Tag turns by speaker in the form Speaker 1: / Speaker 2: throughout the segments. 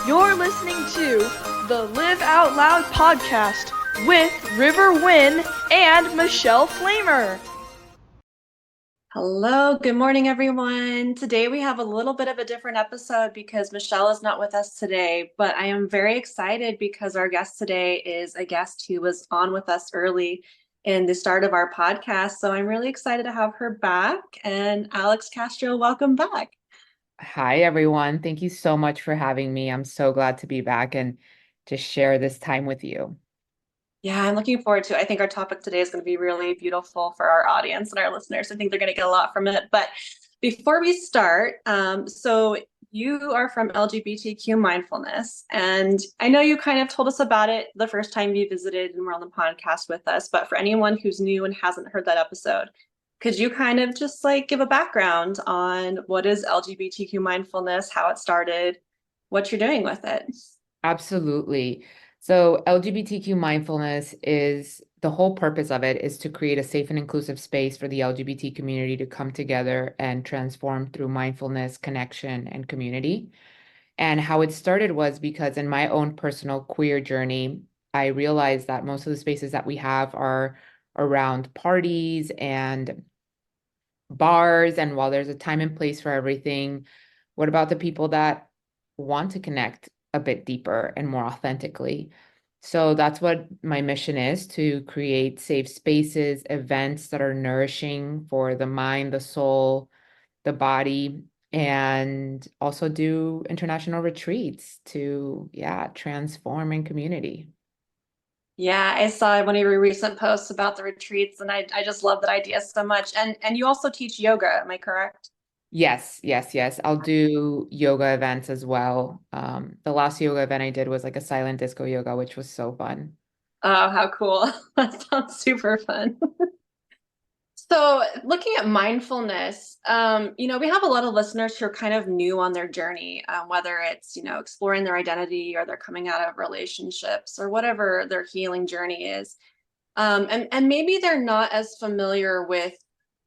Speaker 1: You're listening to the Live Out Loud podcast with River Wynn and Michele Flamer.
Speaker 2: Hello, good morning, everyone. Today we have a little bit of a different episode because Michele is not with us today, but I am very excited because our guest today is a guest who was on with us early in the start of our podcast. So I'm really excited to have her back. And Alex Castro, welcome back.
Speaker 3: Hi, everyone. Thank you so much for having me. I'm so glad to be back and to share this time with you.
Speaker 2: Yeah, I'm looking forward to it. I think our topic today is going to be really beautiful for our audience and our listeners. I think they're going to get a lot from it. But before we start, so you are from LGBTQ Mindfulness, and I know you kind of told us about it the first time you visited and were on the podcast with us. But for anyone who's new and hasn't heard that episode, could you kind of just like give a background on what is LGBTQ Mindfulness, how it started, what you're doing with it?
Speaker 3: Absolutely. So LGBTQ mindfulness is the whole purpose of it is to create a safe and inclusive space for the LGBT community to come together and transform through mindfulness, connection, and community. And how it started was because in my own personal queer journey, I realized that most of the spaces that we have are around parties and bars. And while there's a time and place for everything, what about the people that want to connect a bit deeper and more authentically? So that's what my mission is, to create safe spaces, events that are nourishing for the mind, the soul, the body, and also do international retreats to, yeah, transform in community.
Speaker 2: Yeah, I saw one of your recent posts about the retreats, and I just love that idea so much. And you also teach yoga, am I correct?
Speaker 3: Yes, yes, yes. I'll do yoga events as well. The last yoga event I did was like a silent disco yoga, which was so fun.
Speaker 2: Oh, how cool. That sounds super fun. So, looking at mindfulness, we have a lot of listeners who are kind of new on their journey, whether it's, exploring their identity or they're coming out of relationships or whatever their healing journey is. And maybe they're not as familiar with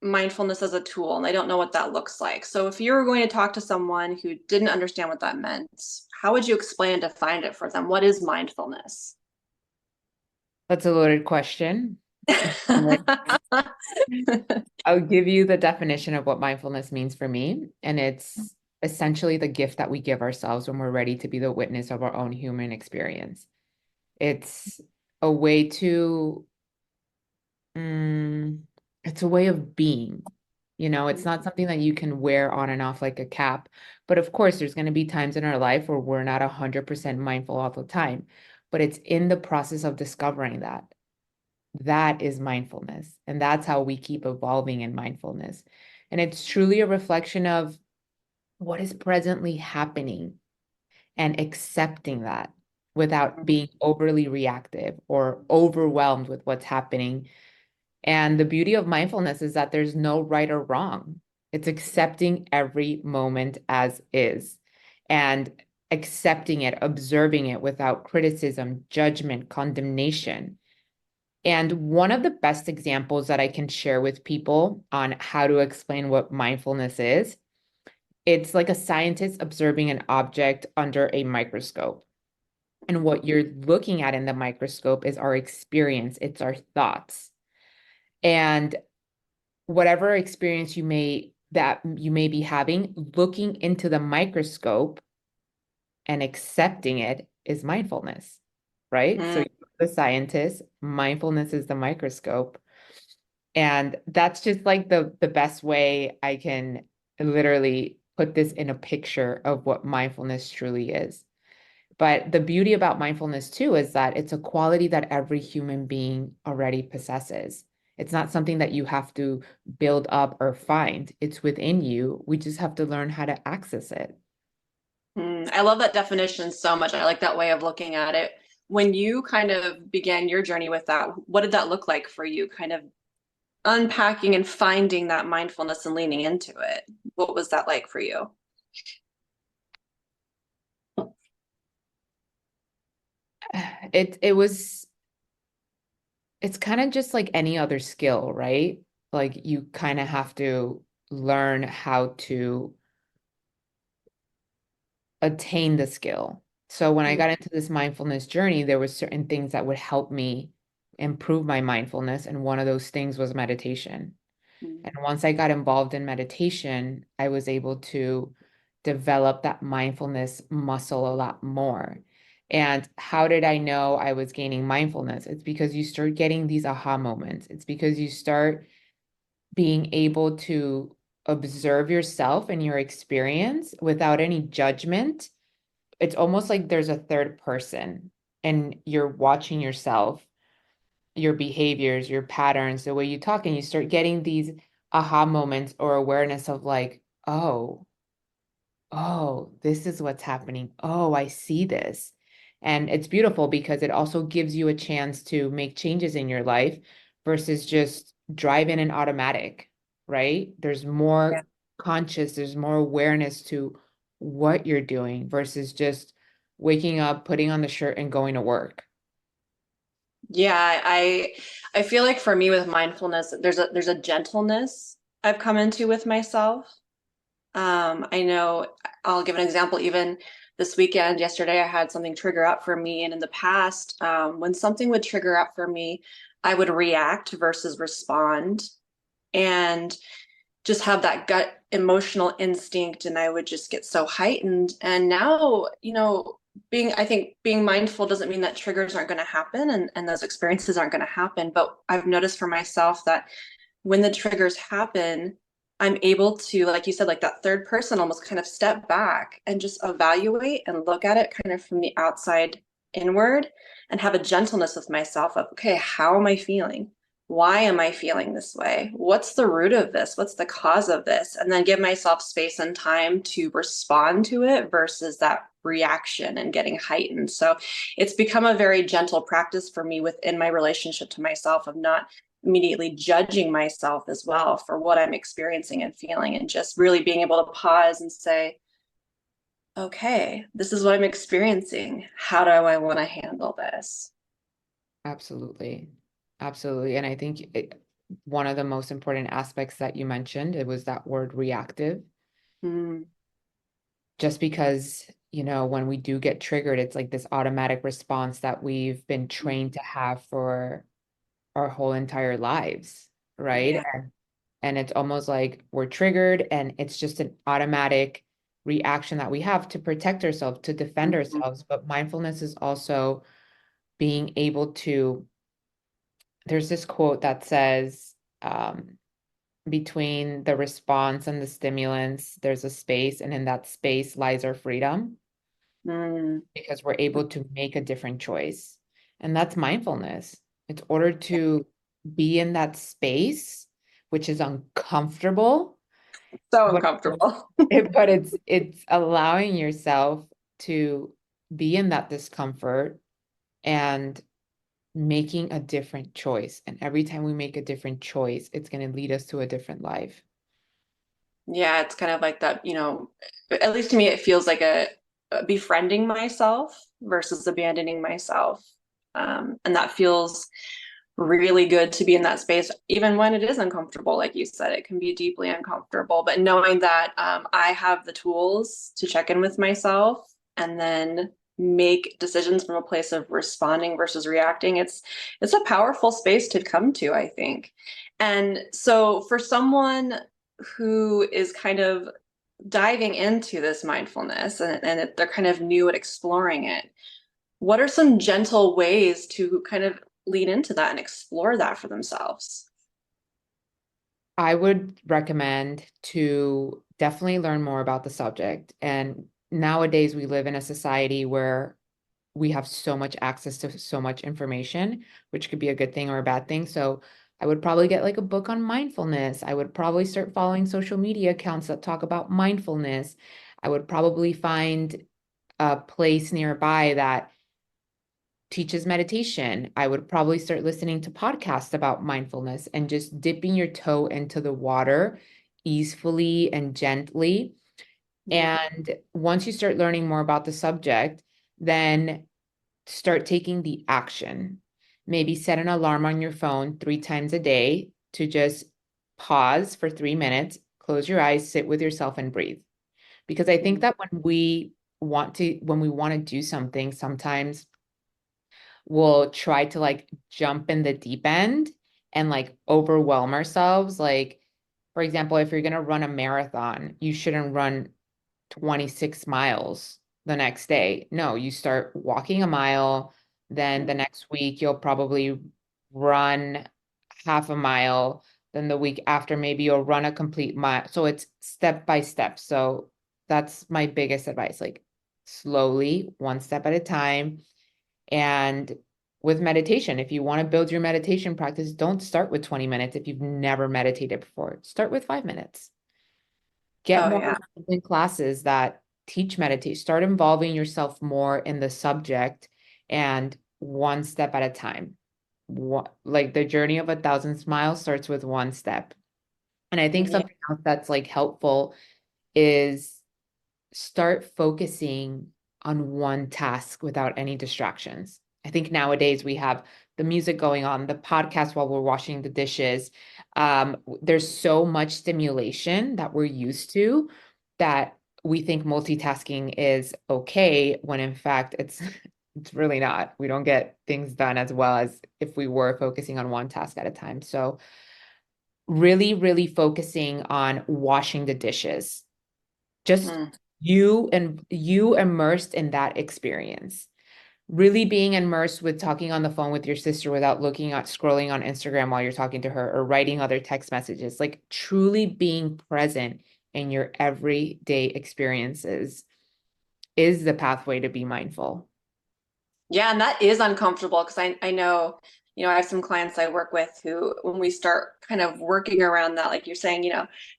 Speaker 2: mindfulness as a tool and they don't know what that looks like. So, if you were going to talk to someone who didn't understand what that meant, how would you explain and define it for them? What is mindfulness?
Speaker 3: That's a loaded question. I'll give you the definition of what mindfulness means for me. And it's essentially the gift that we give ourselves when we're ready to be the witness of our own human experience. It's a way to, mm, it's a way of being. It's not something that you can wear on and off like a cap. But of course, there's going to be times in our life where we're not 100% mindful all the time. But it's in the process of discovering that. That is mindfulness. And that's how we keep evolving in mindfulness. And it's truly a reflection of what is presently happening and accepting that without being overly reactive or overwhelmed with what's happening. And the beauty of mindfulness is that there's no right or wrong. It's accepting every moment as is and accepting it, observing it without criticism, judgment, condemnation. And one of the best examples that I can share with people on how to explain what mindfulness is, it's like a scientist observing an object under a microscope. And what you're looking at in the microscope is our experience, it's our thoughts. And whatever experience you may be having, looking into the microscope and accepting it is mindfulness, right? So
Speaker 2: Mm.
Speaker 3: you're the scientist, mindfulness is the microscope. And that's just like the best way I can literally put this in a picture of what mindfulness truly is. But the beauty about mindfulness too is that it's a quality that every human being already possesses. It's not something that you have to build up or find. It's within you. We just have to learn how to access it.
Speaker 2: I love that definition so much. I like that way of looking at it. When you kind of began your journey with that, what did that look like for you? Kind of unpacking and finding that mindfulness and leaning into it. What was that like for you?
Speaker 3: It was it's kind of just like any other skill, right? Like you kind of have to learn how to attain the skill. So when I
Speaker 2: Mm,
Speaker 3: got into this mindfulness journey, there were certain things that would help me improve my mindfulness. And one of those things was meditation.
Speaker 2: mm.
Speaker 3: And once I got involved in meditation, I was able to develop that mindfulness muscle a lot more. And how did I know I was gaining mindfulness? It's because you start getting these aha moments. It's because you start being able to observe yourself and your experience without any judgment. It's almost like there's a third person and you're watching yourself, your behaviors, your patterns, the way you talk, and you start getting these aha moments or awareness of like, oh, this is what's happening. Oh, I see this. And it's beautiful because it also gives you a chance to make changes in your life versus just drive in an automatic, right? There's
Speaker 2: Yeah.
Speaker 3: more conscious, there's more awareness to what you're doing versus just waking up, putting on the shirt and going to work.
Speaker 2: Yeah, I feel like for me with mindfulness, there's a gentleness I've come into with myself. I know I'll give an example. Even this weekend, yesterday, I had something trigger up for me, and in the past, when something would trigger up for me, I would react versus respond, and just have that gut emotional instinct, and I would just get so heightened. And now, I think being mindful doesn't mean that triggers aren't going to happen and those experiences aren't going to happen. But I've noticed for myself that when the triggers happen, I'm able to, like you said, like that third person almost kind of step back and just evaluate and look at it kind of from the outside inward and have a gentleness with myself of, okay, how am I feeling? Why am I feeling this way? What's the root of this? What's the cause of this? And then give myself space and time to respond to it versus that reaction and getting heightened. So it's become a very gentle practice for me within my relationship to myself of not immediately judging myself as well for what I'm experiencing and feeling, and just really being able to pause and say, okay, this is what I'm experiencing. How do I want to handle this?
Speaker 3: Absolutely. Absolutely. And I think one of the most important aspects that you mentioned, it was that word reactive.
Speaker 2: Mm,
Speaker 3: Just because, when we do get triggered, it's like this automatic response that we've been trained to have for our whole entire lives, right?
Speaker 2: yeah.
Speaker 3: And it's almost like we're triggered and it's just an automatic reaction that we have to protect ourselves, to defend
Speaker 2: Mhm.
Speaker 3: ourselves. But mindfulness is also being able to, there's this quote that says, between the response and the stimulants, there's a space, and in that space lies our freedom
Speaker 2: Mm,
Speaker 3: because we're able to make a different choice. And that's mindfulness. It's order to be in that space, which is uncomfortable,
Speaker 2: so
Speaker 3: but
Speaker 2: uncomfortable.
Speaker 3: it's allowing yourself to be in that discomfort and making a different choice. And every time we make a different choice, it's going to lead us to a different life.
Speaker 2: Yeah, it's kind of like that, at least to me, it feels like a befriending myself versus abandoning myself. And that feels really good to be in that space, even when it is uncomfortable. Like you said, it can be deeply uncomfortable, but knowing that I have the tools to check in with myself and then make decisions from a place of responding versus reacting, it's a powerful space to come to, I think. And so for someone who is kind of diving into this mindfulness and they're kind of new at exploring it, what are some gentle ways to kind of lean into that and explore that for themselves?
Speaker 3: I would recommend to definitely learn more about the subject. And nowadays, we live in a society where we have so much access to so much information, which could be a good thing or a bad thing. So I would probably get like a book on mindfulness. I would probably start following social media accounts that talk about mindfulness. I would probably find a place nearby that teaches meditation. I would probably start listening to podcasts about mindfulness and just dipping your toe into the water easily and gently.
Speaker 2: Mm,
Speaker 3: And once you start learning more about the subject, then start taking the action. Maybe set an alarm on your phone 3 times a day to just pause for 3 minutes, close your eyes, sit with yourself and breathe. Because I think
Speaker 2: mm,
Speaker 3: that when we when we want to do something, sometimes we'll try to like jump in the deep end and like overwhelm ourselves. Like, for example, if you're going to run a marathon, you shouldn't run 26 miles the next day. No, you start walking a mile, then the next week you'll probably run half a mile, then the week after maybe you'll run a complete mile. So it's step by step. So that's my biggest advice, like slowly, one step at a time. And with meditation, if you want to build your meditation practice, don't start with 20 minutes if you've never meditated before. Start with 5 minutes. Get
Speaker 2: Oh
Speaker 3: more
Speaker 2: yeah.
Speaker 3: in classes that teach meditation. Start involving yourself more in the subject and one step at a time. Like the journey of 1,000 miles starts with one step. And I think
Speaker 2: Yeah.
Speaker 3: something else that's like helpful is start focusing on one task without any distractions. I think nowadays we have the music going on, the podcast while we're washing the dishes. There's so much stimulation that we're used to that we think multitasking is okay, when in fact it's really not. We don't get things done as well as if we were focusing on one task at a time. So really, really focusing on washing the dishes, just
Speaker 2: Mm.
Speaker 3: you immersed in that experience, really being immersed with talking on the phone with your sister without looking at scrolling on Instagram while you're talking to her or writing other text messages, like truly being present in your everyday experiences is the pathway to be mindful.
Speaker 2: Yeah, and that is uncomfortable because I know, I have some clients I work with who, when we start kind of working around that, like you're saying,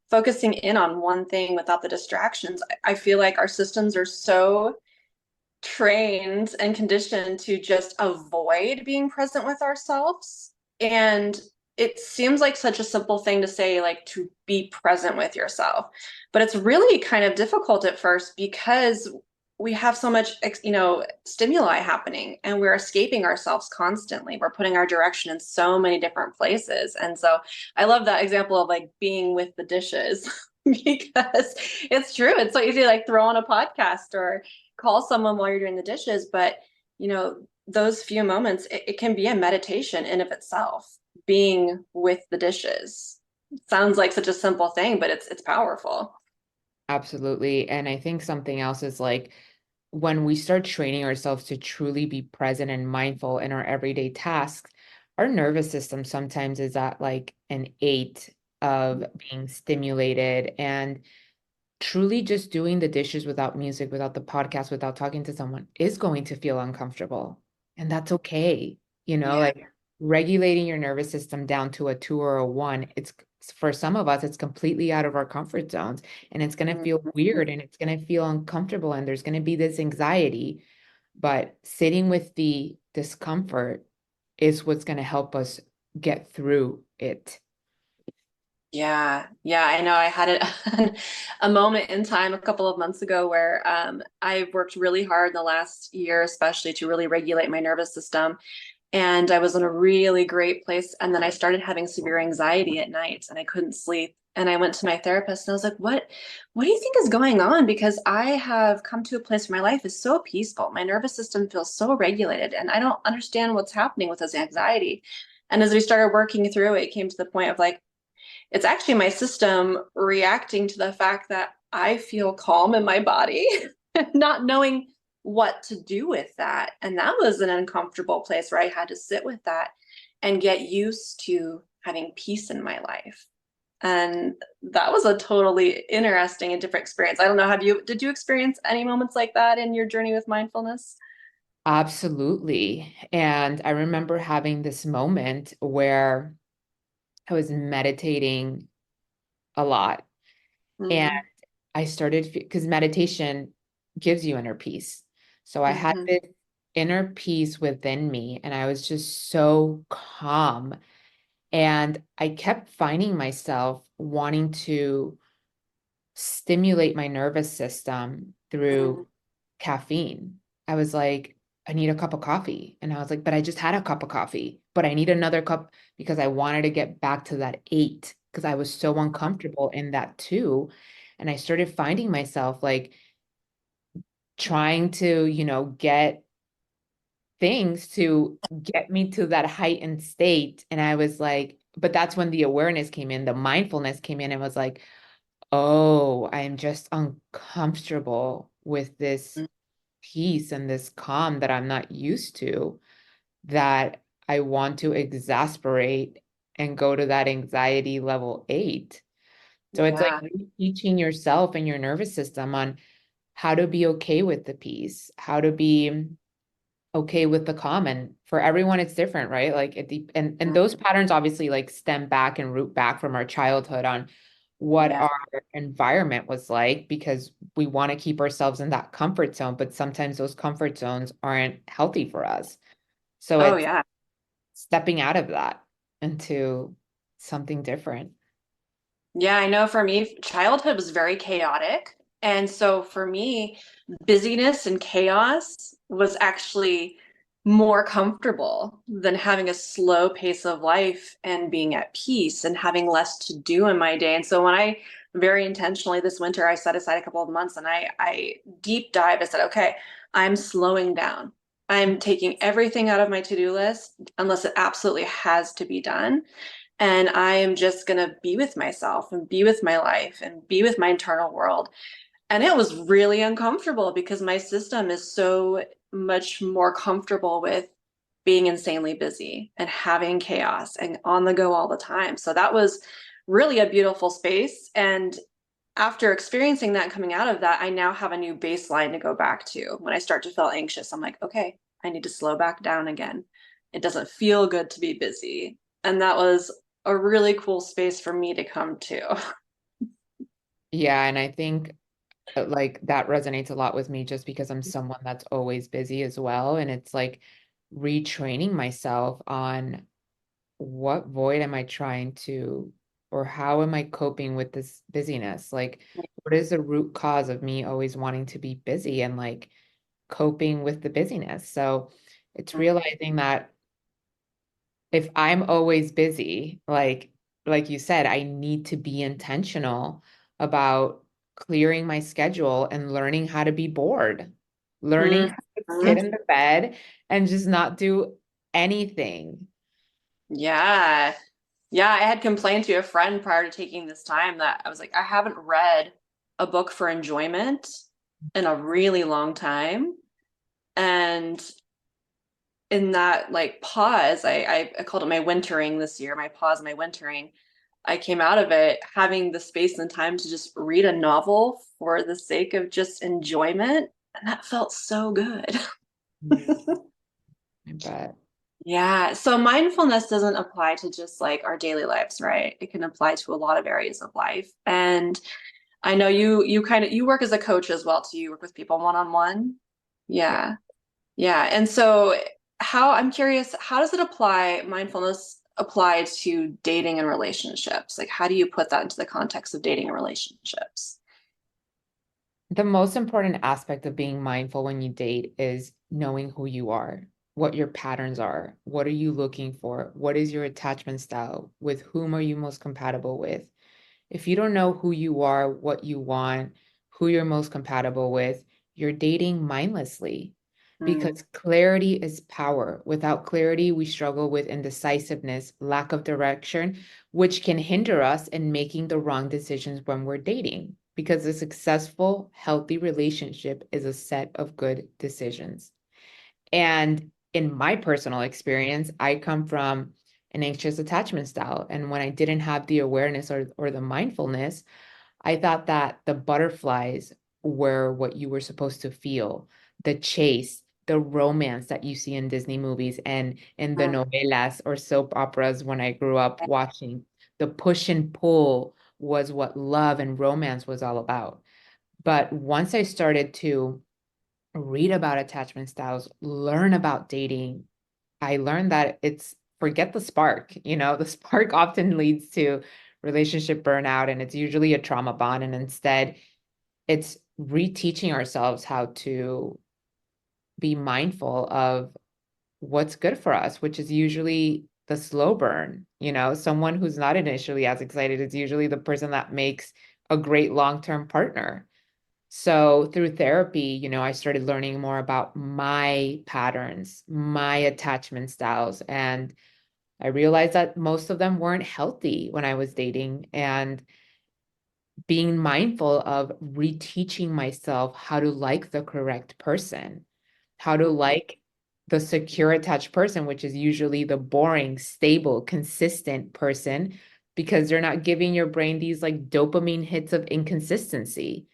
Speaker 2: focusing in on one thing without the distractions, I feel like our systems are so trained and conditioned to just avoid being present with ourselves. And it seems like such a simple thing to say, like to be present with yourself. But it's really kind of difficult at first because we have so much, stimuli happening and we're escaping ourselves constantly. We're putting our direction in so many different places. And so I love that example of like being with the dishes because it's true. It's so easy to like throw on a podcast or call someone while you're doing the dishes, but those few moments, it can be a meditation in of itself, being with the dishes. Sounds like such a simple thing, but it's powerful.
Speaker 3: Absolutely. And I think something else is like when we start training ourselves to truly be present and mindful in our everyday tasks, our nervous system sometimes is at like an 8 of being stimulated, and truly just doing the dishes without music, without the podcast, without talking to someone is going to feel uncomfortable. And that's okay.
Speaker 2: Yeah.
Speaker 3: Like regulating your nervous system down to a 2 or a 1, it's for some of us, it's completely out of our comfort zones, and it's going to feel
Speaker 2: Mhm.
Speaker 3: weird and it's going to feel uncomfortable and there's going to be this anxiety. But sitting with the discomfort is what's going to help us get through it.
Speaker 2: Yeah, yeah, I know. I had a moment in time a couple of months ago where I worked really hard in the last year, especially to really regulate my nervous system. And I was in a really great place. And then I started having severe anxiety at night and I couldn't sleep. And I went to my therapist and I was like, what do you think is going on? Because I have come to a place where my life is so peaceful. My nervous system feels so regulated and I don't understand what's happening with this anxiety. And as we started working through it, it came to the point of like, it's actually my system reacting to the fact that I feel calm in my body, not knowing what to do with that. And that was an uncomfortable place where I had to sit with that and get used to having peace in my life. And that was a totally interesting and different experience. I don't know, did you experience any moments like that in your journey with mindfulness?
Speaker 3: Absolutely. And I remember having this moment where I was meditating a lot, and
Speaker 2: Mm-hmm.
Speaker 3: I started because meditation gives you inner peace. So I had
Speaker 2: Mm-hmm.
Speaker 3: this inner peace within me, and I was just so calm. And I kept finding myself wanting to stimulate my nervous system through caffeine. I was like, I need a cup of coffee. And I was like, but I just had a cup of coffee, but I need another cup because I wanted to get back to that 8 because I was so uncomfortable in that 2. And I started finding myself like trying to, get things to get me to that heightened state. And I was like, but that's when the awareness came in, the mindfulness came in and was like, oh, I am just uncomfortable with this peace and this calm that I'm not used to, that I want to exasperate and go to that anxiety level 8. So it's like
Speaker 2: Yeah.
Speaker 3: teaching yourself and your nervous system on how to be okay with the peace, how to be okay with the calm. And for everyone, it's different, right? Like and those patterns obviously like stem back and root back from our childhood on what
Speaker 2: Yeah.
Speaker 3: our environment was like, because we want to keep ourselves in that comfort zone, but sometimes those comfort zones aren't healthy for us. So
Speaker 2: Oh
Speaker 3: it's
Speaker 2: yeah.
Speaker 3: stepping out of that into something different.
Speaker 2: Yeah, I know for me, childhood was very chaotic. And so for me, busyness and chaos was actually more comfortable than having a slow pace of life and being at peace and having less to do in my day. And so when I very intentionally this winter, I set aside a couple of months and I deep dived. I said, okay, I'm slowing down. I'm taking everything out of my to-do list unless it absolutely has to be done. And I am just going to be with myself and be with my life and be with my internal world. And it was really uncomfortable because my system is so much more comfortable with being insanely busy and having chaos and on the go all the time. So that was really a beautiful space. And after experiencing that, coming out of that, I now have a new baseline to go back to. When I start to feel anxious, I'm like, okay, I need to slow back down again. It doesn't feel good to be busy. And that was a really cool space for me to come to.
Speaker 3: Yeah, and I think like that resonates a lot with me just because I'm someone that's always busy as well. And it's like retraining myself on what void am I trying to, or how am I coping with this busyness? Like, what is the root cause of me always wanting to be busy and like coping with the busyness? So it's realizing that if I'm always busy, like you said, I need to be intentional about clearing my schedule and learning how to be bored, learning how to sit
Speaker 2: Mhm.
Speaker 3: in the bed and just not do anything.
Speaker 2: Yeah. Yeah, I had complained to a friend prior to taking this time that I was like, I haven't read a book for enjoyment in a really long time. And in that like pause, I called it my wintering this year, my pause, my wintering. I came out of it having the space and time to just read a novel for the sake of just enjoyment. And that felt so good.
Speaker 3: Mm, I bet.
Speaker 2: Yeah. So mindfulness doesn't apply to just like our daily lives, right? It can apply to a lot of areas of life. And I know you kind of you work as a coach as well too. You work with people one on one.
Speaker 3: Yeah.
Speaker 2: Yeah. Yeah. And so how I'm curious, how does it apply, mindfulness apply to dating and relationships? Like how do you put that into the context of dating and relationships?
Speaker 3: The most important aspect of being mindful when you date is knowing who you are, what your patterns are, what are you looking for, what is your attachment style, with whom are you most compatible with. If you don't know who you are, what you want, who you're most compatible with, you're dating mindlessly,
Speaker 2: Mm,
Speaker 3: because clarity is power. Without clarity, we struggle with indecisiveness, lack of direction, which can hinder us in making the wrong decisions when we're dating. Because a successful, healthy relationship is a set of good decisions. And in my personal experience, I come from an anxious attachment style. And when I didn't have the awareness or the mindfulness, I thought that the butterflies were what you were supposed to feel, the chase, the romance that you see in Disney movies and in the
Speaker 2: mm,
Speaker 3: novelas or soap operas when I grew up watching. The push and pull was what love and romance was all about. But once I started to read about attachment styles, learn about dating, I learned that it's forget the spark. The spark often leads to relationship burnout, and it's usually a trauma bond. And instead, it's reteaching ourselves how to be mindful of what's good for us, which is usually the slow burn. Someone who's not initially as excited is usually the person that makes a great long-term partner. So through therapy, I started learning more about my patterns, my attachment styles, and I realized that most of them weren't healthy when I was dating, and being mindful of reteaching myself how to like the correct person, how to like the secure attached person, which is usually the boring, stable, consistent person, because they're not giving your brain these like dopamine hits of inconsistency.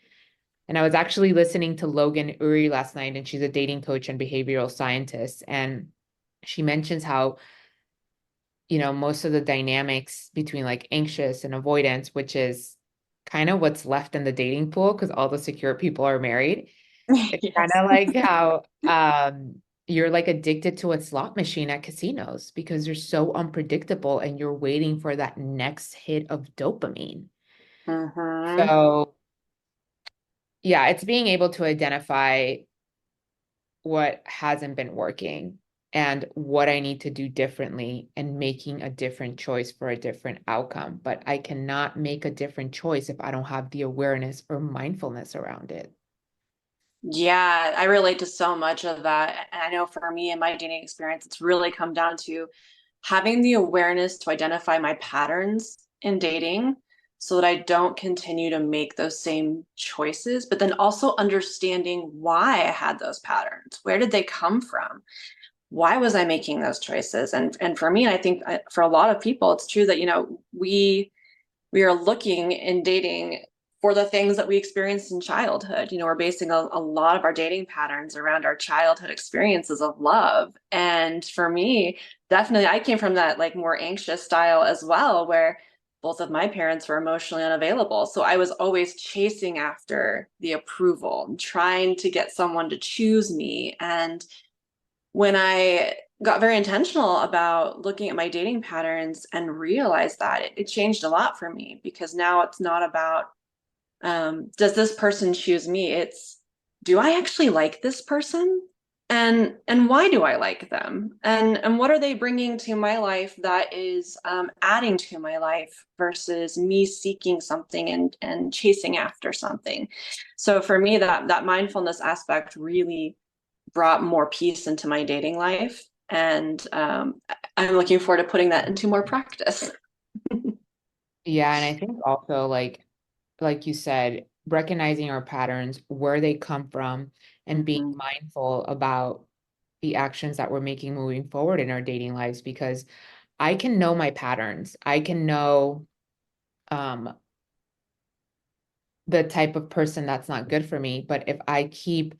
Speaker 3: And I was actually listening to Logan Uri last night, and she's a dating coach and behavioral scientist. And she mentions how, most of the dynamics between like anxious and avoidance, which is kind of what's left in the dating pool because all the secure people are married. It's kind
Speaker 2: Yes.
Speaker 3: of like how you're like addicted to a slot machine at casinos because you're so unpredictable and you're waiting for that next hit of dopamine.
Speaker 2: Mm-hmm.
Speaker 3: So, yeah, it's being able to identify what hasn't been working and what I need to do differently and making a different choice for a different outcome. But I cannot make a different choice if I don't have the awareness or mindfulness around it.
Speaker 2: Yeah, I relate to so much of that. And I know for me in my dating experience, it's really come down to having the awareness to identify my patterns in dating so that I don't continue to make those same choices, but then also understanding why I had those patterns. Where did they come from? Why was I making those choices? And for me, I think for a lot of people, it's true that, we are looking in dating for the things that we experienced in childhood. We're basing a lot of our dating patterns around our childhood experiences of love. And for me, definitely, I came from that like more anxious style as well, where both of my parents were emotionally unavailable. So I was always chasing after the approval, trying to get someone to choose me. And when I got very intentional about looking at my dating patterns and realized that it changed a lot for me, because now it's not about does this person choose me? It's, do I actually like this person? And why do I like them? And what are they bringing to my life that is adding to my life versus me seeking something and chasing after something? So for me, that mindfulness aspect really brought more peace into my dating life. And I'm looking forward to putting that into more practice.
Speaker 3: Yeah, and I think also like you said, recognizing our patterns, where they come from, and being
Speaker 2: Mhm.
Speaker 3: mindful about the actions that we're making moving forward in our dating lives, because I can know my patterns. I can know um the type of person that's not good for me, but if I keep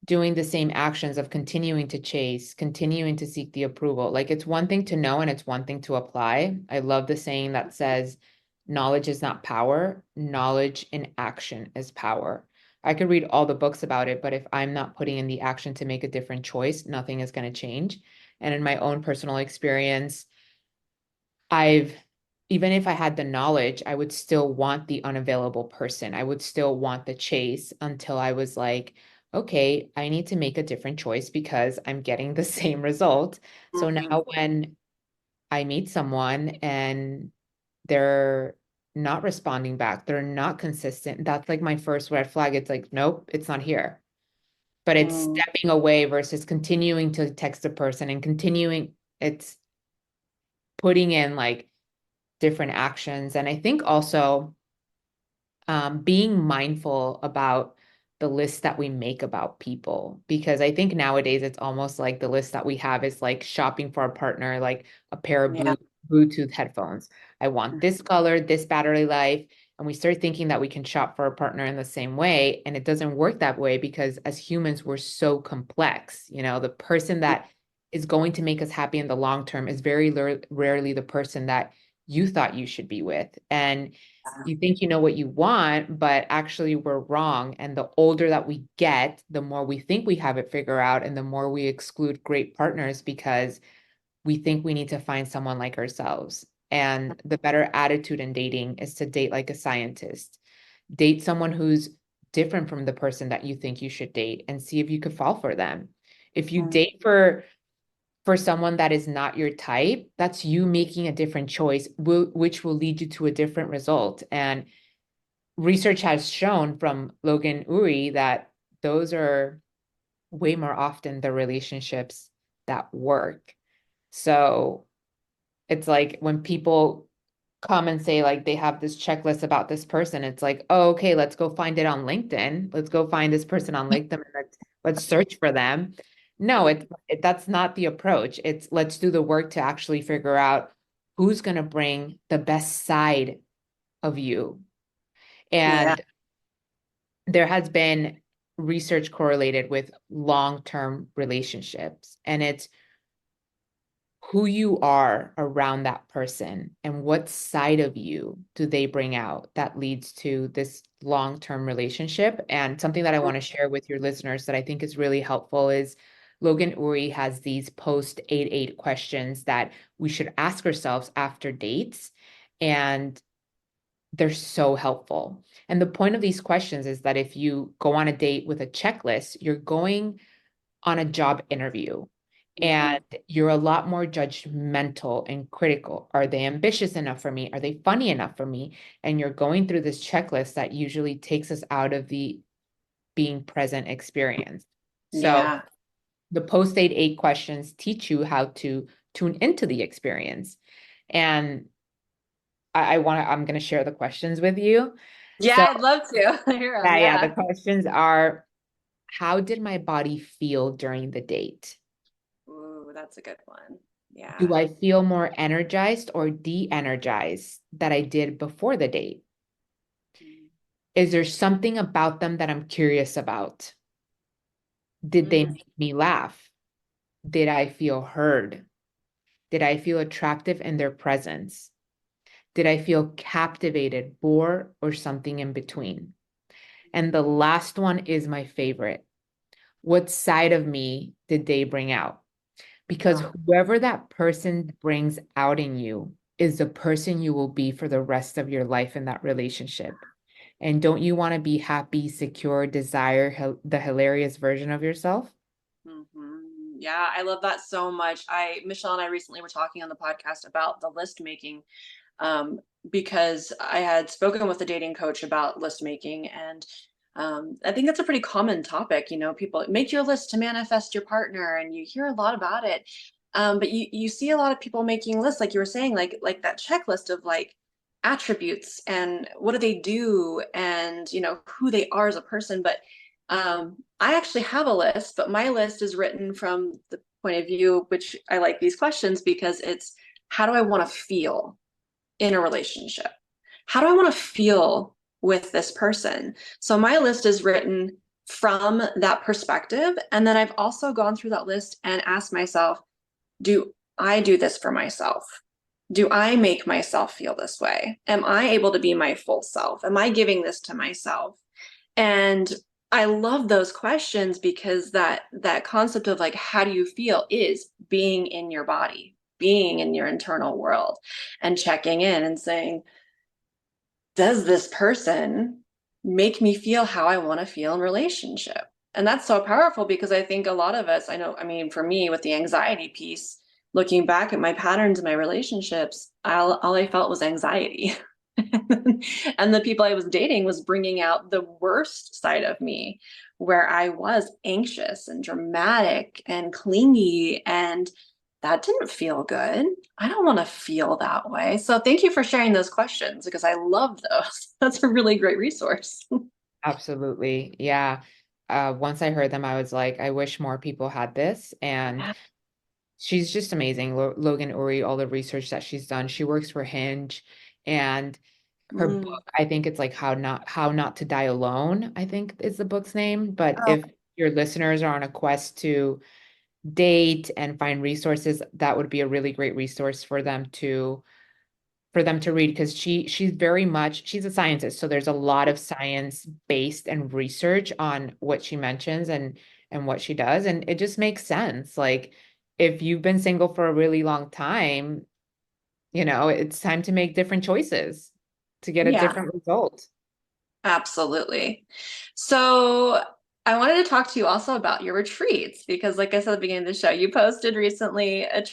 Speaker 3: doing the same actions of continuing to chase, continuing to seek the approval. Like it's one thing to know and it's one thing to apply. I love the saying that says, knowledge is not power, knowledge in action is power. I could read all the books about it, but if I'm not putting in the action to make a different choice, nothing is going to change. And in my own personal experience, I've even if I had the knowledge, I would still want the unavailable person. I would still want the chase until I was like, okay, I need to make a different choice because I'm getting the same result. So
Speaker 2: Mhm.
Speaker 3: now when I meet someone and they're not responding back, they're not consistent, that's like my first red flag. It's like, nope, it's not here. But it's
Speaker 2: Mm.
Speaker 3: stepping away versus continuing to text a person and continuing, it's putting in like different actions. And I think also being mindful about the list that we make about people, because I think nowadays it's almost like the list that we have is like shopping for a partner, like a pair of
Speaker 2: Yeah.
Speaker 3: Bluetooth headphones. I want this color, this battery life. And we start thinking that we can shop for a partner in the same way. And it doesn't work that way because as humans, we're so complex. The person that is going to make us happy in the long term is very rarely the person that you thought you should be with. And you think you know what you want, but actually we're wrong. And the older that we get, the more we think we have it figured out, and the more we exclude great partners because we think we need to find someone like ourselves. And the better attitude in dating is to date like a scientist. Date someone who's different from the person that you think you should date and see if you could fall for them. If you
Speaker 2: Mhm.
Speaker 3: date for someone that is not your type, that's you making a different choice, which will lead you to a different result. And research has shown from Logan Uri that those are way more often the relationships that work. So it's like when people come and say like they have this checklist about this person, it's like, oh, okay, let's go find it on LinkedIn. Let's go find this person on LinkedIn and let's search for them. No, that's not the approach. It's let's do the work to actually figure out who's going to bring the best side of you.
Speaker 2: Yeah.
Speaker 3: And there has been research correlated with long-term relationships, and it's who you are around that person and what side of you do they bring out that leads to this long-term relationship. And something that I want to share with your listeners that I think is really helpful is Logan Uri has these post 8-8 questions that we should ask ourselves after dates, and they're so helpful. And the point of these questions is that if you go on a date with a checklist, you're going on a job interview and you're a lot more judgmental and critical. Are they ambitious enough for me? Are they funny enough for me? And you're going through this checklist that usually takes us out of the being present experience. So
Speaker 2: Yeah.
Speaker 3: the post 8-8 questions teach you how to tune into the experience. And I'm going to share the questions with you.
Speaker 2: Yeah,
Speaker 3: So
Speaker 2: I'd love to hear them.
Speaker 3: yeah, the
Speaker 2: Yeah.
Speaker 3: questions are, how did my body feel during the date?
Speaker 2: Ooh, that's a good one. Yeah.
Speaker 3: Do I feel more energized or de-energized that I did before the date? Is there something about them that I'm curious about? Did they
Speaker 2: Mm.
Speaker 3: make me laugh? Did I feel heard? Did I feel attractive in their presence? Did I feel captivated, bored, or something in between? And the last one is my favorite. What side of me did they bring out? Because
Speaker 2: Oh.
Speaker 3: whoever that person brings out in you is the person you will be for the rest of your life in that relationship. And don't you want to be happy, secure, desire the hilarious version of yourself?
Speaker 2: Yeah, I love that so much. Michelle and I recently were talking on the podcast about the list making, um, because I had spoken with a dating coach about list making, and I think that's a pretty common topic. You know, people make your list to manifest your partner, and you hear a lot about it. But you see a lot of people making lists, like you were saying, like that checklist of like attributes and what do they do, and you know who they are as a person. But I actually have a list, but my list is written from the point of view, which I like these questions because it's how do I want to feel in a relationship? How do I want to feel with this person? So my list is written from that perspective. And then I've also gone through that list and asked myself, do I do this for myself? Do I make myself feel this way? Am I able to be my full self? Am I giving this to myself? And I love those questions because that concept of like how do you feel is being in your body, being in your internal world, and checking in and saying, does this person make me feel how I want to feel in relationship? And that's so powerful because I think a lot of us, I mean, for me with the anxiety piece, looking back at my patterns in my relationships, all I felt was anxiety. And the people I was dating was bringing out the worst side of me, where I was anxious and dramatic and clingy, and that didn't feel good. I don't want to feel that way. So thank you for sharing those questions because I love those. That's a really great resource.
Speaker 3: Absolutely. Yeah. Once I heard them, I was like, I wish more people had this. And she's just amazing. Logan Uri, all the research that she's done. She works for Hinge, and her
Speaker 2: Mm.
Speaker 3: book, I think it's like how not to die alone, I think is the book's name. But
Speaker 2: Oh,
Speaker 3: if your listeners are on a quest to date and find resources, that would be a really great resource for them to read, because she's a scientist, so there's a lot of science based and research on what she mentions and what she does, and it just makes sense. Like, if you've been single for a really long time, it's time to make different choices to get a
Speaker 2: yeah,
Speaker 3: different result.
Speaker 2: absolutely. So I wanted to talk to you also about your retreats because, like I said at the beginning of the show, you posted recently a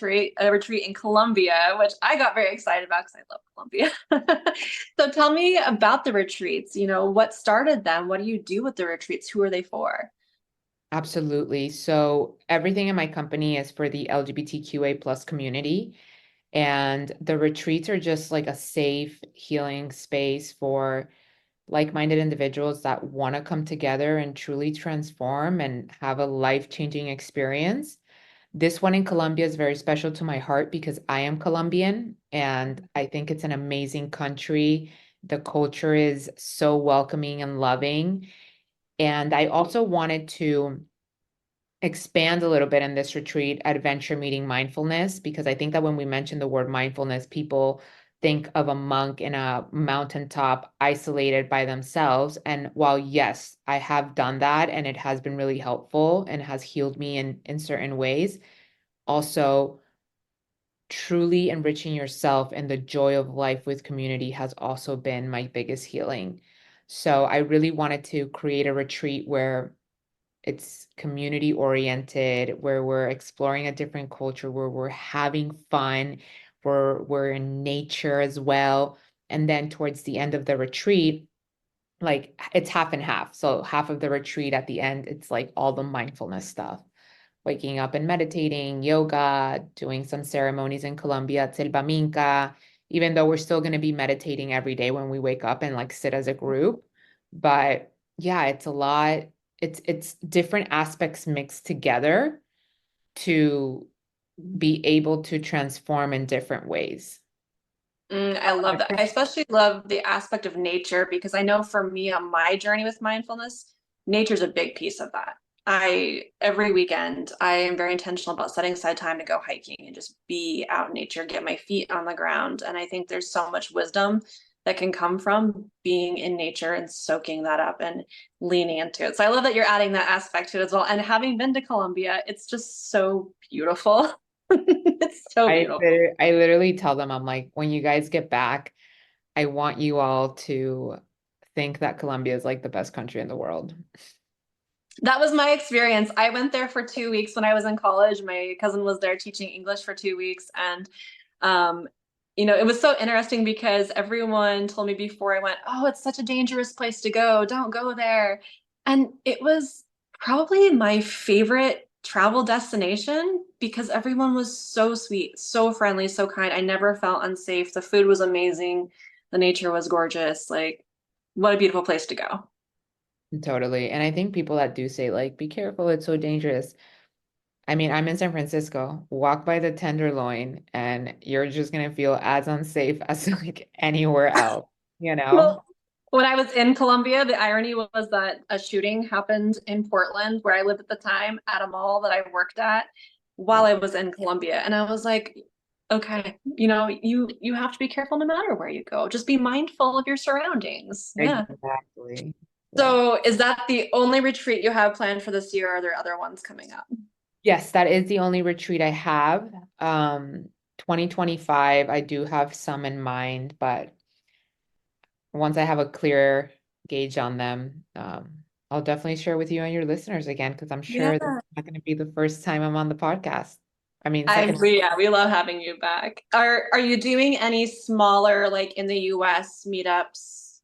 Speaker 2: retreat in Colombia, which I got very excited about because I love Colombia. So tell me about the retreats. What started them? What do you do with the retreats? Who are they for?
Speaker 3: Absolutely. So everything in my company is for the LGBTQA plus community. And the retreats are just like a safe healing space for like-minded individuals that want to come together and truly transform and have a life-changing experience. This one in Colombia is very special to my heart because I am Colombian and I think it's an amazing country. The culture is so welcoming and loving. And I also wanted to expand a little bit in this retreat, adventure meeting mindfulness, because I think that when we mention the word mindfulness, people think of a monk in a mountaintop isolated by themselves. And while, yes, I have done that and it has been really helpful and has healed me in certain ways, also truly enriching yourself and the joy of life with community has also been my biggest healing. So I really wanted to create a retreat where it's community oriented, where we're exploring a different culture, where we're having fun, where we're in nature as well. And then towards the end of the retreat, like it's half and half. So half of the retreat at the end, it's like all the mindfulness stuff. Waking up and meditating, yoga, doing some ceremonies in Colombia, Selva Minca, even though we're still going to be meditating every day when we wake up and like sit as a group. But yeah, it's a lot. It's different aspects mixed together to be able to transform in different ways.
Speaker 2: I love that. I especially love the aspect of nature because I know for me on my journey with mindfulness, nature's a big piece of that. Every weekend, I am very intentional about setting aside time to go hiking and just be out in nature, get my feet on the ground. And I think there's so much wisdom that can come from being in nature and soaking that up and leaning into it. So I love that you're adding that aspect to it as well. And having been to Colombia, it's just so beautiful. It's so beautiful.
Speaker 3: I literally tell them, I'm like, when you guys get back, I want you all to think that Colombia is like the best country in the world.
Speaker 2: That was my experience. I went there for 2 weeks when I was in college. My cousin was there teaching English for 2 weeks. And, um, it was so interesting because everyone told me before I went, oh, it's such a dangerous place to go. Don't go there. And it was probably my favorite travel destination because everyone was so sweet, so friendly, so kind. I never felt unsafe. The food was amazing. The nature was gorgeous. Like, what a beautiful place to go.
Speaker 3: Totally. And I think people that do say, like, be careful, it's so dangerous. I mean, I'm in San Francisco, walk by the Tenderloin, and you're just gonna feel as unsafe as like anywhere else, you know?
Speaker 2: Well, when I was in Colombia, the irony was that a shooting happened in Portland, where I lived at the time, at a mall that I worked at while I was in Colombia. And I was like, okay, you have to be careful no matter where you go. Just be mindful of your surroundings. Yeah.
Speaker 3: Exactly. Yeah.
Speaker 2: So is that the only retreat you have planned for this year? Or are there other ones coming up?
Speaker 3: Yes, that is the only retreat I have. 2025, I do have some in mind, but once I have a clear gauge on them, I'll definitely share with you and your listeners again, because I'm sure that's
Speaker 2: Yeah.
Speaker 3: not going to be the first time I'm on the podcast. I mean,
Speaker 2: I
Speaker 3: second.
Speaker 2: yeah, we love having you back. Are you doing any smaller, like in the US meetups?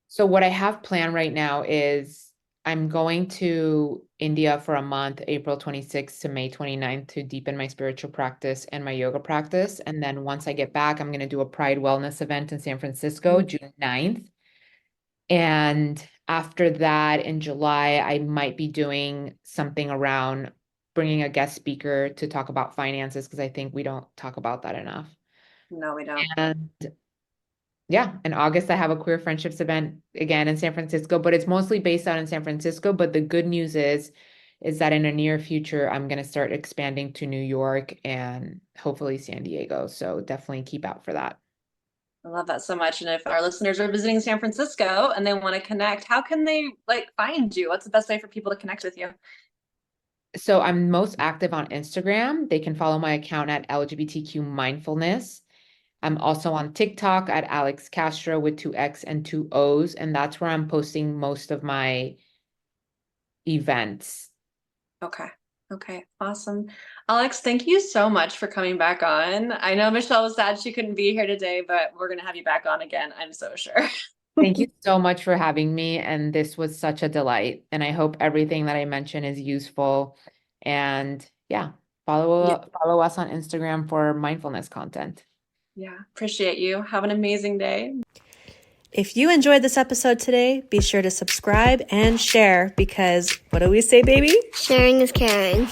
Speaker 3: So what I have planned right now is I'm going to India for a month, April 26th to May 29th, to deepen my spiritual practice and my yoga practice. And then once I get back, I'm going to do a Pride Wellness event in San Francisco, June 9th. And after that, in July, I might be doing something around bringing a guest speaker to talk about finances, because I think we don't talk about that enough.
Speaker 2: No, we don't.
Speaker 3: And yeah, in August, I have a queer friendships event again in San Francisco, but it's mostly based out in San Francisco. But the good news is that in the near future, I'm going to start expanding to New York and hopefully San Diego. So definitely keep out for that.
Speaker 2: I love that so much. And if our listeners are visiting San Francisco and they want to connect, how can they like find you? What's the best way for people to connect with you?
Speaker 3: So I'm most active on Instagram. They can follow my account at LGBTQMindfulness. I'm also on TikTok at Alex Castro with 2 X and 2 O's. And that's where I'm posting most of my events.
Speaker 2: Okay. Okay. Awesome. Alex, thank you so much for coming back on. I know Michelle was sad she couldn't be here today, but we're going to have you back on again, I'm so sure.
Speaker 3: Thank you so much for having me. And this was such a delight. And I hope everything that I mentioned is useful. And yeah, follow us on Instagram for mindfulness content.
Speaker 2: Yeah. Appreciate you. Have an amazing day.
Speaker 4: If you enjoyed this episode today, be sure to subscribe and share because what do we say, baby?
Speaker 5: Sharing is caring.